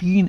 3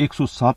107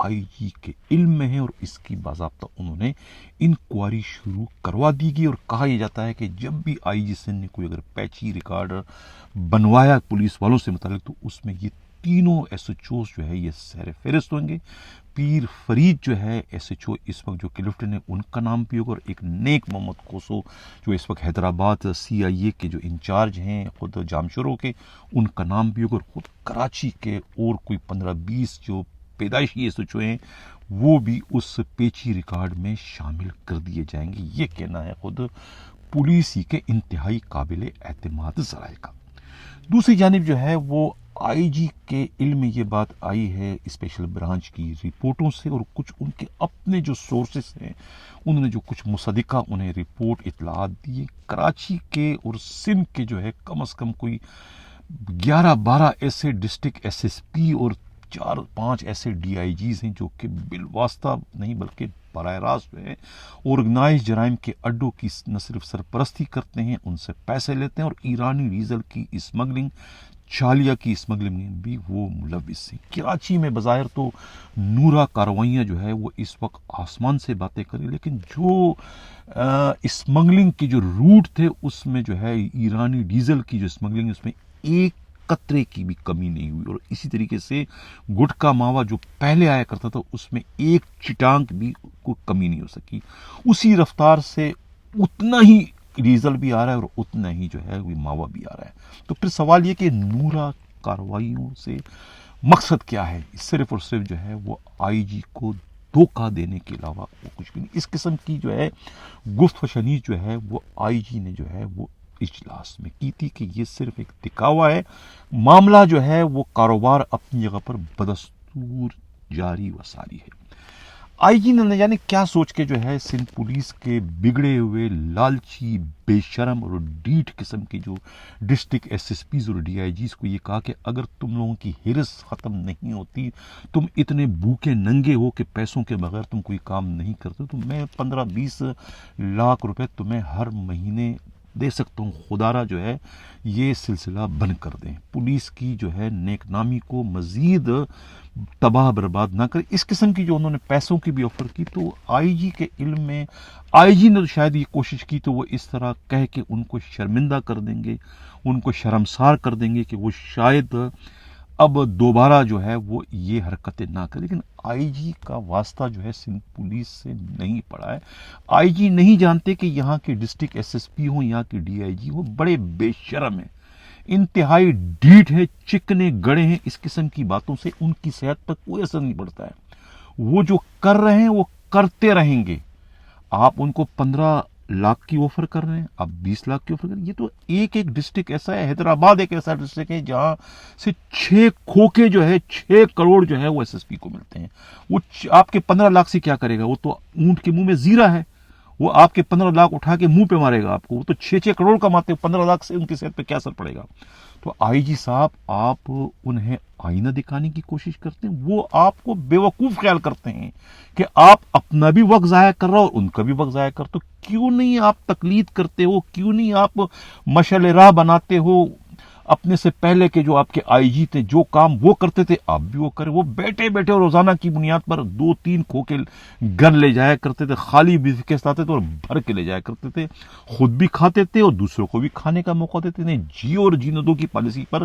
آئی جی کے علم میں ہے اور اس کی باضابطہ انہوں نے انکوائری شروع کروا دی گئی، اور کہا یہ جاتا ہے کہ جب بھی آئی جی سندھ نے کوئی اگر پیچی ریکارڈ بنوایا پولیس والوں سے متعلق تو اس میں یہ تینوں ایس ایچ اوز جو ہے یہ سیر فہرست ہوں گے۔ پیر فرید جو ہے ایس ایچ او اس وقت جو کہ لیفٹیننٹ ہے ان کا نام بھی ہوگا، اور ایک نیک محمد کوسو جو اس وقت حیدرآباد سی آئی اے کے جو انچارج ہیں خود جامشورو کے، ان کا نام بھی ہوگا، اور خود کراچی کے اور کوئی 15-20 جو پیدائشی ایس ایچ او ہیں وہ بھی اس پیچی ریکارڈ میں شامل کر دیے جائیں گے۔ یہ کہنا ہے خود پولیس ہی کے انتہائی قابل اعتماد ذرائع کا۔ دوسری جانب جو ہے وہ آئی جی کے علم میں یہ بات آئی ہے اسپیشل برانچ کی رپورٹوں سے، اور کچھ ان کے اپنے جو سورسز ہیں انہوں نے جو کچھ مصدقہ انہیں رپورٹ اطلاعات دی، کراچی کے اور سندھ کے جو ہے کم از کم کوئی 11-12 ایسے ڈسٹرکٹ ایس ایس پی اور 4-5 ایسے ڈی آئی جیز ہیں جو کہ بالواسطہ نہیں بلکہ براہ راست جو ہے آرگنائز جرائم کے اڈوں کی نہ صرف سرپرستی کرتے ہیں، ان سے پیسے لیتے ہیں، اور ایرانی ڈیزل کی اسمگلنگ، چالیا کی اسمگلنگ میں بھی وہ ملوث ہیں۔ کراچی میں بظاہر تو نورا کارروائیاں جو ہے وہ اس وقت آسمان سے باتیں کریں، لیکن جو اسمگلنگ کے جو روٹ تھے اس میں جو ہے ایرانی ڈیزل کی جو اسمگلنگ اس میں ایک قطرے کی بھی کمی نہیں ہوئی، اور اسی طریقے سے گٹکا ماوا جو پہلے آیا کرتا تھا اس میں ایک چٹانک بھی کوئی کمی نہیں ہو سکی۔ اسی رفتار سے اتنا ہی ڈیزل بھی آ رہا ہے اور اتنا ہی جو ہے وہ ماوا بھی آ رہا ہے۔ تو پھر سوال یہ کہ نورا کارروائیوں سے مقصد کیا ہے؟ صرف اور صرف جو ہے وہ آئی جی کو دھوکہ دینے کے علاوہ وہ کچھ بھی نہیں۔ اس قسم کی جو ہے گفت و شنید جو ہے وہ آئی جی نے جو ہے وہ اجلاس میں کی تھی کہ یہ صرف ایک دکھاوا ہے، معاملہ جو ہے وہ کاروبار اپنی جگہ پر بدستور جاری و ساری ہے۔ آئی جی نے نہ جانے کیا سوچ کے جو ہے سندھ پولیس کے بگڑے ہوئے لالچی بے شرم اور ڈیٹ قسم کے جو ڈسٹرکٹ ایس ایس پیز اور ڈی آئی جیز کو یہ کہا کہ اگر تم لوگوں کی ہرس ختم نہیں ہوتی، تم اتنے بھوکے ننگے ہو کہ پیسوں کے بغیر تم کوئی کام نہیں کرتے، تو میں 15-20 لاکھ روپے تمہیں ہر مہینے دے سکتا ہوں، خدا را جو ہے یہ سلسلہ بند کر دیں، پولیس کی جو ہے نیک نامی کو مزید تباہ برباد نہ کرے۔ اس قسم کی جو انہوں نے پیسوں کی بھی آفر کی، تو آئی جی کے علم میں آئی جی نے تو شاید یہ کوشش کی تو وہ اس طرح کہہ کے ان کو شرمندہ کر دیں گے، ان کو شرمسار کر دیں گے کہ وہ شاید اب دوبارہ جو ہے وہ یہ حرکتیں نہ کریں، لیکن آئی جی کا واسطہ جو ہے سندھ پولیس سے نہیں پڑا ہے۔ آئی جی نہیں جانتے کہ یہاں کے ڈسٹرکٹ ایس ایس پی ہوں، یہاں کے ڈی آئی جی وہ بڑے بے شرم ہیں، انتہائی ڈھیٹ ہے، چکنے گڑے ہیں، اس قسم کی باتوں سے ان کی صحت پر کوئی اثر نہیں پڑتا ہے۔ وہ جو کر رہے ہیں وہ کرتے رہیں گے۔ آپ ان کو 15 لاکھ کی آفر کر رہے ہیں، آپ 20 لاکھ کی آفر کر رہے ہیں۔ یہ تو ایک ڈسٹرکٹ ایسا ہے، حیدرآباد ایک ایسا ڈسٹرکٹ ہے جہاں سے 6 کھوکے جو ہے 6 کروڑ جو ہے وہ ایس ایس پی کو ملتے ہیں۔ وہ آپ کے 15 لاکھ سے کیا کرے گا؟ وہ تو اونٹ کے منہ میں زیرہ ہے، وہ آپ کے 15 لاکھ اٹھا کے منہ پہ مارے گا آپ کو۔ وہ تو 6 کروڑ کماتے ہیں، 15 لاکھ سے ان کی صحت پہ کیا اثر پڑے گا؟ تو آئی جی صاحب آپ انہیں آئینہ دکھانے کی کوشش کرتے ہیں، وہ آپ کو بیوقوف خیال کرتے ہیں کہ آپ اپنا بھی وقت ضائع کر رہا ہو اور ان کا بھی وقت ضائع کرتے ہو۔ کیوں نہیں آپ تقلید کرتے ہو؟ کیوں نہیں آپ مشعل راہ بناتے ہو؟ اپنے سے پہلے کے جو آپ کے آئی جی تھے جو کام وہ کرتے تھے آپ بھی وہ کریں۔ وہ بیٹھے بیٹھے روزانہ کی بنیاد پر 2-3 کھوکے گھر لے جایا کرتے تھے، خالی بریفکیس لاتے تھے اور بھر کے لے جایا کرتے تھے، خود بھی کھاتے تھے اور دوسروں کو بھی کھانے کا موقع دیتے تھے۔ جیو اور جینے دو کی پالیسی پر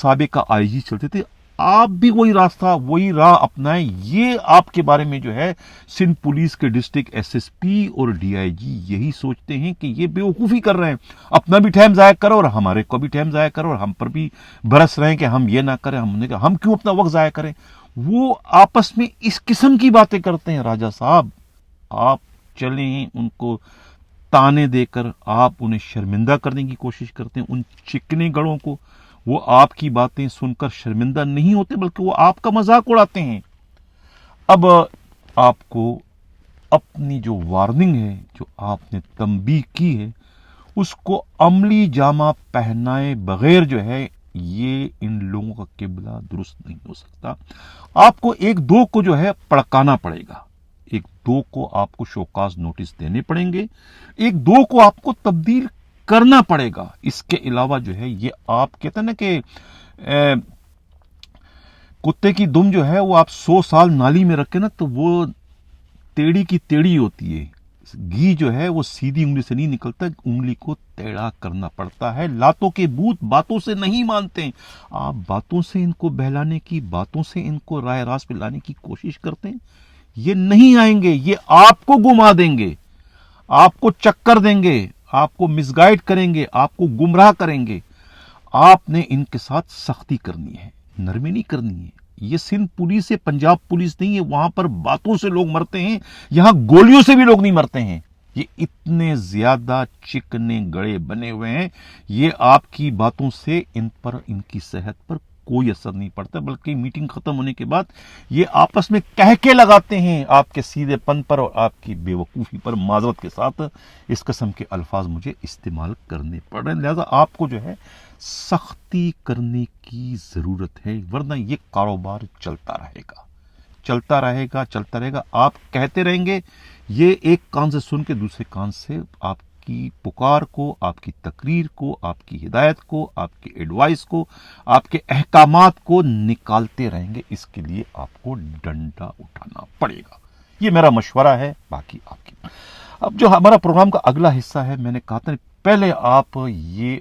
سابقہ آئی جی چلتے تھے، آپ بھی وہی راستہ وہی راہ اپنائیں۔ یہ آپ کے بارے میں جو ہے سندھ پولیس کے ڈسٹرکٹ ایس ایس پی اور ڈی آئی جی یہی سوچتے ہیں کہ یہ بیوقوفی کر رہے ہیں، اپنا بھی ٹائم ضائع کرو اور ہمارے کو بھی ٹائم ضائع کرو، اور ہم پر بھی برس رہے ہیں کہ ہم یہ نہ کریں، ہم کیوں اپنا وقت ضائع کریں۔ وہ آپس میں اس قسم کی باتیں کرتے ہیں۔ راجہ صاحب آپ چلیں ان کو تانے دے کر آپ انہیں شرمندہ کرنے کی کوشش کرتے ہیں، ان چکنے گڑوں کو۔ وہ آپ کی باتیں سن کر شرمندہ نہیں ہوتے بلکہ وہ آپ کا مذاق اڑاتے ہیں۔ اب آپ کو اپنی جو وارننگ ہے، جو آپ نے تنبیہ کی ہے، اس کو عملی جامہ پہنائے بغیر جو ہے یہ ان لوگوں کا قبلہ درست نہیں ہو سکتا۔ آپ کو 1-2 کو جو ہے پڑکانا پڑے گا، 1-2 کو آپ کو شوکاز نوٹس دینے پڑیں گے، 1-2 کو آپ کو تبدیل کرنا پڑے گا۔ اس کے علاوہ جو ہے یہ آپ کہتے ہیں نا کہ کتے کی دم جو ہے وہ آپ 100 سال نالی میں رکھے نا تو وہ ٹیڑھی کی ٹیڑھی ہوتی ہے. گھی جو ہے وہ سیدھی انگلی سے نہیں نکلتا, انگلی کو ٹیڑھا کرنا پڑتا ہے. لاتوں کے بھوت باتوں سے نہیں مانتے. آپ باتوں سے ان کو بہلانے کی, باتوں سے ان کو راہ راست پہ لانے کی کوشش کرتے ہیں. یہ نہیں آئیں گے, یہ آپ کو گما دیں گے, آپ کو چکر دیں گے, آپ کو مس گائیڈ کریں گے, آپ کو گمراہ کریں گے. آپ نے ان کے ساتھ سختی کرنی ہے, نرمی نہیں کرنی ہے. یہ سندھ پولیس ہے, پنجاب پولیس نہیں ہے. وہاں پر باتوں سے لوگ مرتے ہیں, یہاں گولیوں سے بھی لوگ نہیں مرتے ہیں. یہ اتنے زیادہ چکنے گڑے بنے ہوئے ہیں, یہ آپ کی باتوں سے ان پر, ان کی صحت پر کوئی اثر نہیں پڑتا, بلکہ میٹنگ ختم ہونے کے بعد یہ آپس میں کہہ کے لگاتے ہیں آپ کے سیدھے پن پر اور آپ کی بے وقوفی پر. معذرت کے ساتھ اس قسم کے الفاظ مجھے استعمال کرنے پڑ رہے ہیں, لہذا آپ کو جو ہے سختی کرنے کی ضرورت ہے, ورنہ یہ کاروبار چلتا رہے گا, چلتا رہے گا, چلتا رہے گا. آپ کہتے رہیں گے, یہ ایک کان سے سن کے دوسرے کان سے آپ کی پکار کو, آپ کی تقریر کو, آپ کی ہدایت کو, آپ کی ایڈوائس کو, آپ کے احکامات کو نکالتے رہیں گے. اس کے لیے آپ کو ڈنڈا اٹھانا پڑے گا. یہ میرا مشورہ ہے, باقی آپ کی. اب جو ہمارا پروگرام کا اگلا حصہ ہے, میں نے کہا تھا پہلے آپ یہ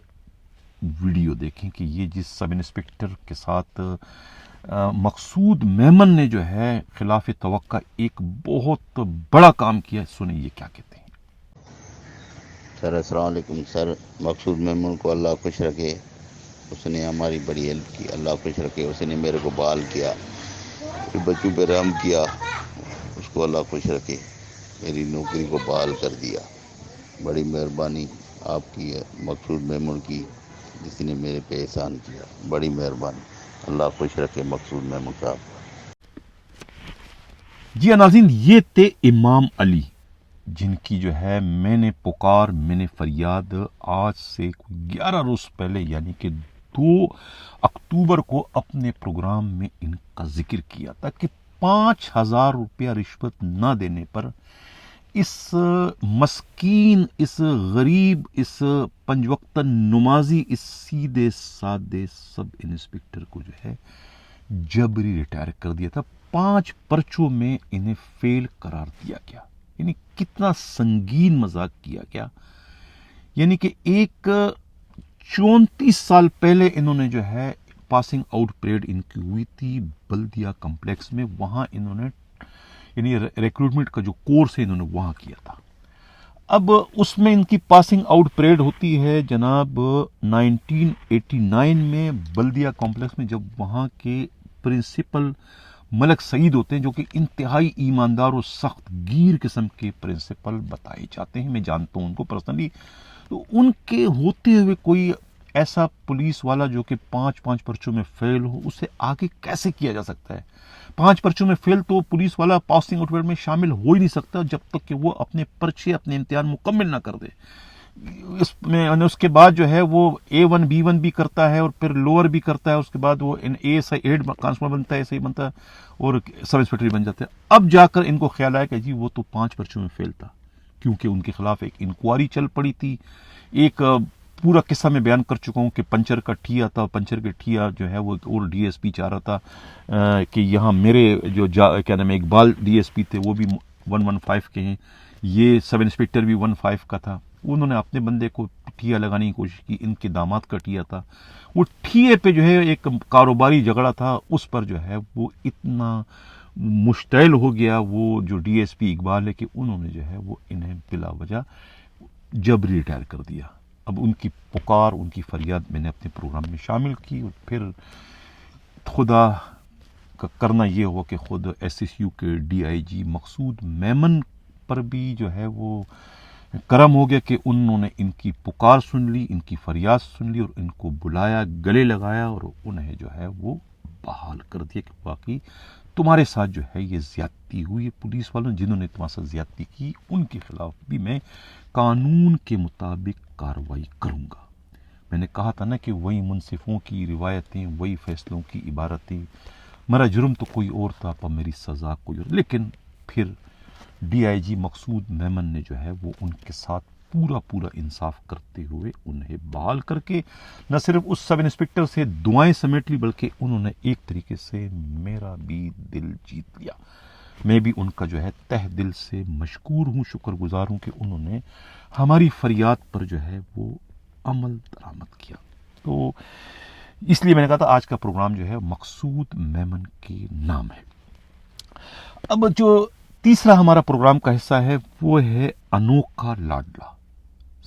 ویڈیو دیکھیں کہ یہ جس سب انسپکٹر کے ساتھ مقصود میمن نے جو ہے خلاف توقع ایک بہت بڑا کام کیا ہے, سنیں یہ کیا کہتے ہیں. سر السلام علیکم. سر مقصود میمن کو اللہ خوش رکھے, اس نے ہماری بڑی ہیلپ کی, اللہ خوش رکھے. اس نے میرے کو بحال کیا, بچوں پہ رحم کیا, اس کو اللہ خوش رکھے. میری نوکری کو بحال کر دیا. بڑی مہربانی آپ کی ہے, مقصود میمن کی, جس نے میرے پہ احسان کیا. بڑی مہربانی, اللہ خوش رکھے مقصود میمن صاحب. جی ناظرین, یہ تھے امام علی, جن کی جو ہے میں نے پکار, میں نے فریاد آج سے 11 روز پہلے یعنی کہ 2 اکتوبر کو اپنے پروگرام میں ان کا ذکر کیا تھا کہ 5,000 روپیہ رشوت نہ دینے پر اس مسکین, اس غریب, اس 5 وقت نمازی, اس سیدھے سادے سب انسپکٹر کو جو ہے جبری ریٹائر کر دیا تھا. 5 پرچوں میں انہیں فیل قرار دیا گیا. یعنی کتنا سنگین مذاق کیا گیا. یعنی کہ ایک 34 سال پہلے انہوں نے جو ہے پاسنگ آؤٹ پریڈ ان کی ہوئی تھی بلدیہ کمپلیکس میں. وہاں انہوں نے یعنی ریکروٹمنٹ کا جو کورس ہے انہوں نے وہاں کیا تھا. اب اس میں ان کی پاسنگ آؤٹ پریڈ ہوتی ہے جناب 1989 میں بلدیہ کمپلیکس میں, جب وہاں کے پرنسپل ملک سعید ہوتے ہیں, جو کہ انتہائی ایماندار اور سخت گیر قسم کے پرنسپل بتائے جاتے ہیں. میں جانتا ہوں ان کو پرسنلی. تو ان کے ہوتے ہوئے کوئی ایسا پولیس والا جو کہ 5 پرچوں میں فیل ہو, اسے آگے کیسے کیا جا سکتا ہے؟ 5 پرچوں میں فیل تو پولیس والا پاسنگ آؤٹ پریڈ میں شامل ہو ہی نہیں سکتا جب تک کہ وہ اپنے پرچے, اپنے امتحان مکمل نہ کر دے. اس کے بعد جو ہے وہ A1 B1 بھی کرتا ہے اور پھر لوور بھی کرتا ہے. اس کے بعد وہ ASI ایڈ کانسٹیبل بنتا ہے, ایسے ہی بنتا ہے اور سب انسپکٹر بن جاتا ہے. اب جا کر ان کو خیال آیا کہ جی وہ تو 5 پرچوں میں فیل تھا, کیونکہ ان کے خلاف ایک انکوائری چل پڑی تھی. ایک پورا قصہ میں بیان کر چکا ہوں کہ پنچر کا ٹھیا تھا, پنچر کے ٹھیا جو ہے وہ اور DSP چاہ رہا تھا کہ یہاں میرے جو کیا نام ہے اقبال DSP تھے وہ بھی 115 کے ہیں, یہ سب انسپکٹر بھی 15 کا تھا. انہوں نے اپنے بندے کو ٹھیا لگانے کی کوشش کی, ان کے داماد کا ٹھیا تھا. وہ ٹھیے پہ جو ہے ایک کاروباری جھگڑا تھا, اس پر جو ہے وہ اتنا مشتعل ہو گیا وہ جو DSP اقبال ہے کہ انہوں نے جو ہے وہ انہیں بلا وجہ جبری ریٹائر کر دیا. اب ان کی پکار, ان کی فریاد میں نے اپنے پروگرام میں شامل کی, اور پھر خدا کا کرنا یہ ہوا کہ خود SSU کے DIG مقصود میمن پر بھی جو ہے وہ کرم ہو گیا کہ انہوں نے ان کی پکار سن لی, ان کی فریاد سن لی اور ان کو بلایا, گلے لگایا اور انہیں جو ہے وہ بحال کر دیا کہ باقی تمہارے ساتھ جو ہے یہ زیادتی ہوئی ہے. پولیس والوں جنہوں نے تمہارے ساتھ زیادتی کی ان کے خلاف بھی میں قانون کے مطابق کارروائی کروں گا. میں نے کہا تھا نا کہ وہی منصفوں کی روایتیں, وہی فیصلوں کی عبارتیں, میرا جرم تو کوئی اور تھا پر میری سزا کوئی اور. لیکن پھر DIG مقصود میمن نے جو ہے وہ ان کے ساتھ پورا انصاف کرتے ہوئے انہیں بحال کر کے نہ صرف اس سب انسپکٹر سے دعائیں سمیٹ لی بلکہ انہوں نے ایک طریقے سے میرا بھی دل جیت لیا. میں بھی ان کا جو ہے تہ دل سے مشکور ہوں، شکر گزار ہوں کہ انہوں نے ہماری فریاد پر جو ہے وہ عمل درآمد کیا. تو اس لیے میں نے کہا تھا آج کا پروگرام جو ہے مقصود میمن کے نام ہے. اب جو تیسرا ہمارا پروگرام کا حصہ ہے وہ ہے انوکھا لاڈلا.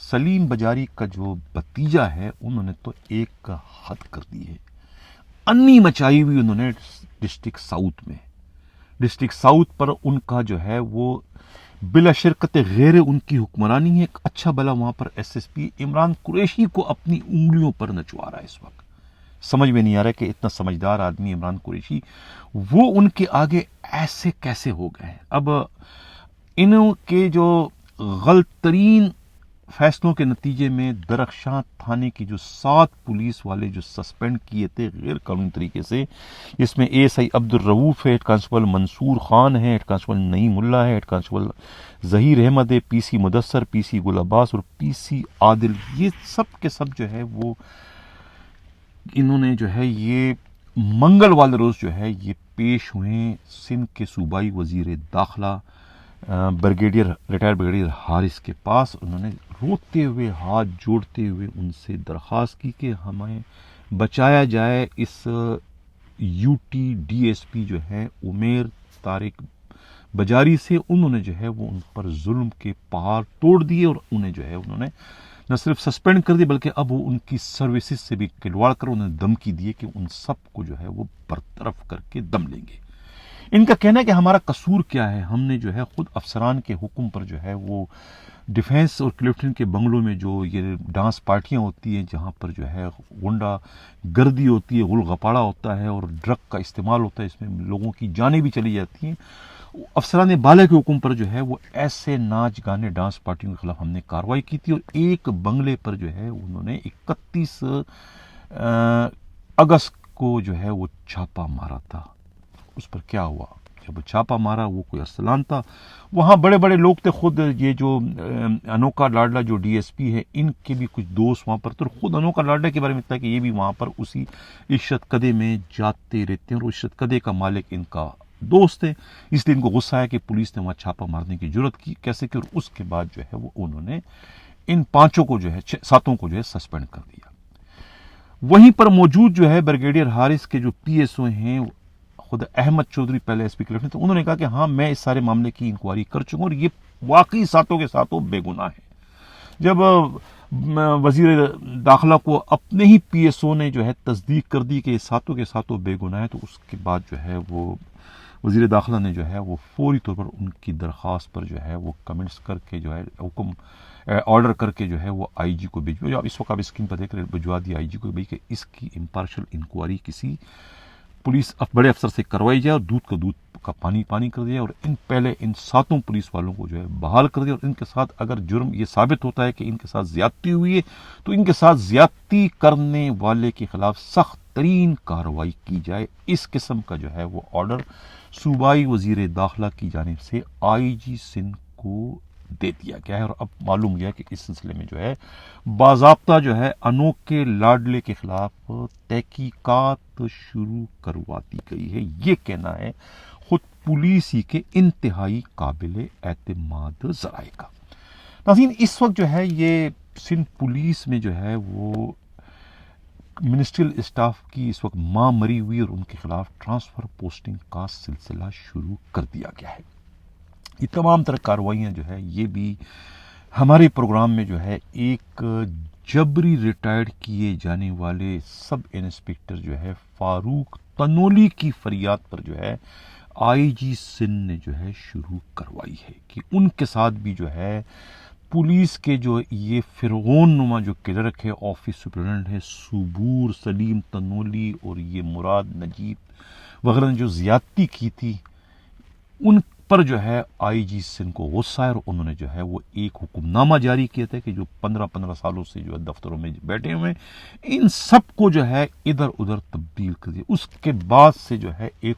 سلیم بجاری کا جو بھتیجا ہے انہوں نے تو ایک حد کر دی ہے. انی مچائی ہوئی انہوں نے ڈسٹرکٹ ساؤتھ پر ان کا جو ہے وہ بلا شرکت غیر ان کی حکمرانی ہے. ایک اچھا بلا وہاں پر S S P Imran Qureshi کو اپنی انگلیوں پر نچوا رہا ہے. اس وقت سمجھ میں نہیں آ رہا کہ اتنا سمجھدار آدمی عمران قریشی وہ ان کے آگے ایسے کیسے ہو گئے ہیں. اب انہوں کے جو غلط ترین فیصلوں کے نتیجے میں درخشاں تھانے کی جو 7 پولیس والے جو سسپینڈ کیے تھے غیر قانونی طریقے سے، جس میں اے ایس آئی عبد الرؤوف ہے، ہیڈ کانسٹیبل منصور خان ہے، ہیڈ کانسٹیبل نعیم اللہ ہے، ہیڈ کانسٹیبل ظہیر احمد ہے، پی سی مدثر، پی سی گل عباس اور پی سی عادل، یہ سب کے سب جو ہے وہ انہوں نے جو ہے یہ منگل والے روز جو ہے یہ پیش ہوئے سندھ کے صوبائی وزیر داخلہ ریٹائر بریگیڈیئر حارث کے پاس. انہوں نے روتے ہوئے ہاتھ جوڑتے ہوئے ان سے درخواست کی کہ ہمیں بچایا جائے اس U T D S P جو ہے عمیر طارق بجاری سے. انہوں نے جو ہے وہ ان پر ظلم کے پہاڑ توڑ دیے اور انہیں جو ہے انہوں نے نہ صرف سسپینڈ کر دی بلکہ اب وہ ان کی سروسز سے بھی کھلواڑ کر انہیں دھمکی دیے کہ ان سب کو جو ہے وہ برطرف کر کے دم لیں گے. ان کا کہنا ہے کہ ہمارا قصور کیا ہے، ہم نے جو ہے خود افسران کے حکم پر جو ہے وہ ڈیفینس اور کلیفٹن کے بنگلوں میں جو یہ ڈانس پارٹیاں ہوتی ہیں جہاں پر جو ہے غنڈہ گردی ہوتی ہے، غل غپاڑا ہوتا ہے اور ڈرگ کا استعمال ہوتا ہے، اس میں لوگوں کی جانیں بھی چلی جاتی ہیں، افسران بالا کے حکم پر جو ہے وہ ایسے ناچ گانے ڈانس پارٹیوں کے خلاف ہم نے کارروائی کی تھی. اور ایک بنگلے پر جو ہے انہوں نے 31 اگست کو جو ہے وہ چھاپا مارا تھا. اس پر کیا ہوا جب چھاپا مارا، وہ کوئی ارسلان تھا، وہاں بڑے بڑے لوگ تھے. خود یہ جو انوکھا لاڈلا جو ڈی ایس پی ہے ان کے بھی کچھ دوست وہاں پر تھے. خود انوکھا لاڈلا کے بارے میں تھا کہ یہ بھی وہاں پر اسی عشرت قدے میں جاتے رہتے ہیں اور عشرت قدے کا مالک ان کا دوست ہے. اس لیے ان کو غصہ آیا کہ پولیس نے وہاں چھاپا مارنے کی جرت کی کیسے کی، اور اس کے بعد جو ہے وہ انہوں نے ان 5 کو جو ہے 7 کو جو ہے سسپینڈ کر دیا. وہیں پر موجود جو ہے بریگیڈیئر حارث کے جو پی ایس او ہیں خود احمد چودھری پہلے ایس پی کلیفٹن تھے، انہوں نے کہا کہ ہاں میں اس سارے معاملے کی انکوائری کر چکا ہوں اور یہ واقعی 7 کے 7 بے گناہ ہیں. جب وزیر داخلہ کو اپنے ہی پی ایس او نے جو ہے تصدیق کر دی کہ یہ 7 کے 7 بے گناہ ہیں، تو اس کے بعد جو ہے وہ وزیر داخلہ نے جو ہے وہ فوری طور پر ان کی درخواست پر جو ہے وہ کمنٹس کر کے جو ہے حکم آرڈر کر کے جو ہے وہ آئی جی کو بھیجوا. اس وقت آپ اسکرین پر دیکھ رہے بھجوا دیا آئی جی کو کہ اس کی امپارشل انکوائری کسی پولیس بڑے افسر سے کروائی جائے اور دودھ کا پانی کر دیا. اور پہلے ان 7 پولیس والوں کو جو ہے بحال کر دیا اور ان کے ساتھ اگر جرم یہ ثابت ہوتا ہے کہ ان کے ساتھ زیادتی ہوئی ہے تو ان کے ساتھ زیادتی کرنے والے کے خلاف سخت ترین کارروائی کی جائے. اس قسم کا جو ہے وہ آرڈر صوبائی وزیر داخلہ کی جانب سے آئی جی سندھ کو دے دیا گیا ہے. اور اب معلوم گیا کہ اس سلسلے میں جو ہے باضابطہ جو ہے انوکھے لاڈلے کے خلاف تحقیقات شروع کروا دی گئی ہے. یہ کہنا ہے خود پولیس ہی کے انتہائی قابل اعتماد ذرائع کا. ناظرین اس وقت جو ہے یہ سندھ پولیس میں جو ہے وہ منسٹریل اسٹاف کی اس وقت ماں مری ہوئی اور ان کے خلاف ٹرانسفر پوسٹنگ کا سلسلہ شروع کر دیا گیا ہے. یہ تمام طرح کارروائیاں جو ہے یہ بھی ہمارے پروگرام میں جو ہے ایک جبری ریٹائرڈ کیے جانے والے سب انسپکٹر جو ہے فاروق تنولی کی فریاد پر جو ہے آئی جی سندھ نے جو ہے شروع کروائی ہے کہ ان کے ساتھ بھی جو ہے پولیس کے جو یہ فرعون نما جو کلرک ہے آفس سپرنٹنڈنٹ ہے صبور سلیم تنولی اور یہ مراد نجیب وغیرہ نے جو زیادتی کی تھی ان پر جو ہے آئی جی سندھ کو غصہ ہے اور انہوں نے جو ہے وہ ایک حکم نامہ جاری کیا تھا کہ جو 15 سالوں سے جو ہے دفتروں میں بیٹھے ہوئے ان سب کو جو ہے ادھر ادھر تبدیل کر دیا. اس کے بعد سے جو ہے ایک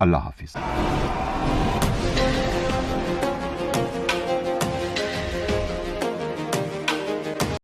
اللہ حافظ.